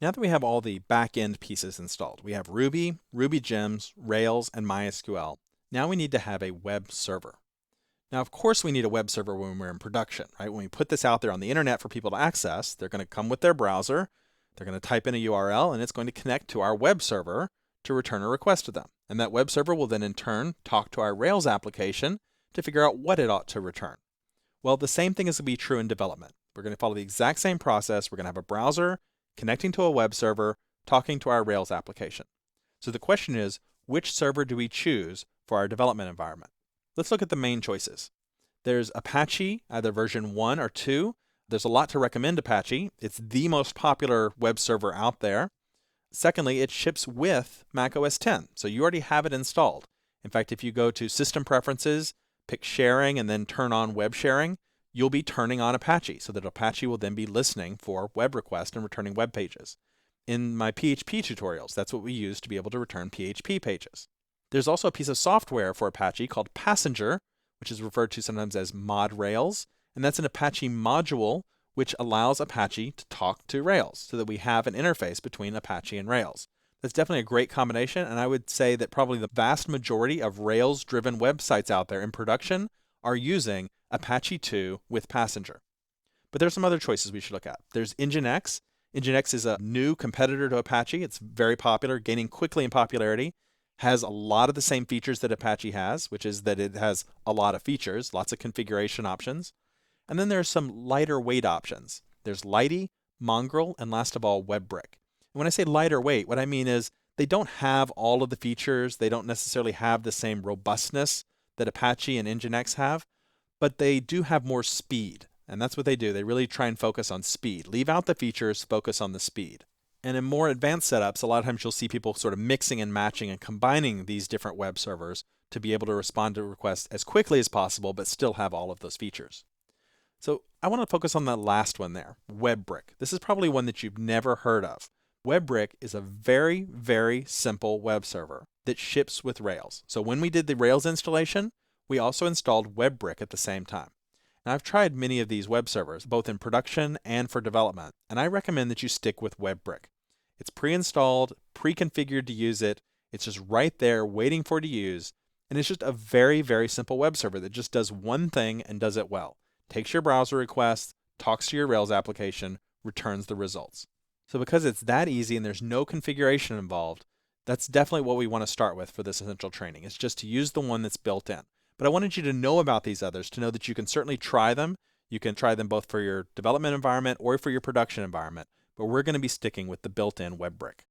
Now that we have all the back-end pieces installed, we have Ruby, RubyGems, Rails, and MySQL. Now we need to have a web server. Now, of course, we need a web server when we're in production, right? When we put this out there on the internet for people to access, they're going to come with their browser, they're going to type in a URL, and it's going to connect to our web server to return a request to them. And that web server will then in turn talk to our Rails application to figure out what it ought to return. Well, the same thing is going to be true in development. We're going to follow the exact same process. We're going to have a browser connecting to a web server, talking to our Rails application. So the question is, which server do we choose for our development environment? Let's look at the main choices. There's Apache, either version 1 or 2. There's a lot to recommend Apache. It's the most popular web server out there. Secondly, it ships with macOS 10, so you already have it installed. In fact, if you go to System Preferences, pick Sharing, and then turn on Web Sharing, you'll be turning on Apache, so that Apache will then be listening for web requests and returning web pages. In my PHP tutorials, that's what we use to be able to return PHP pages. There's also a piece of software for Apache called Passenger, which is referred to sometimes as Mod Rails, and that's an Apache module which allows Apache to talk to Rails so that we have an interface between Apache and Rails. That's definitely a great combination, and I would say that probably the vast majority of Rails-driven websites out there in production are using Apache 2 with Passenger. But there's some other choices we should look at. There's Nginx. Nginx is a new competitor to Apache. It's very popular, gaining quickly in popularity, has a lot of the same features that Apache has, which is that it has a lot of features, lots of configuration options. And then there's some lighter weight options. There's Lighty, Mongrel, and last of all, WebBrick. And when I say lighter weight, what I mean is they don't have all of the features. They don't necessarily have the same robustness that Apache and Nginx have, but they do have more speed. And that's what they do. They really try and focus on speed. Leave out the features, focus on the speed. And in more advanced setups, a lot of times you'll see people sort of mixing and matching and combining these different web servers to be able to respond to requests as quickly as possible, but still have all of those features. So I want to focus on that last one there, WebBrick. This is probably one that you've never heard of. WebBrick is a very, very simple web server that ships with Rails. So when we did the Rails installation, we also installed WebBrick at the same time. Now I've tried many of these web servers, both in production and for development, and I recommend that you stick with WebBrick. It's pre-installed, pre-configured to use it. It's just right there waiting for you to use. And it's just a very, very simple web server that just does one thing and does it well. Takes your browser request, talks to your Rails application, returns the results. So because it's that easy and there's no configuration involved, that's definitely what we want to start with for this essential training. It's just to use the one that's built in. But I wanted you to know about these others, to know that you can certainly try them. You can try them both for your development environment or for your production environment. But we're going to be sticking with the built-in WebBrick.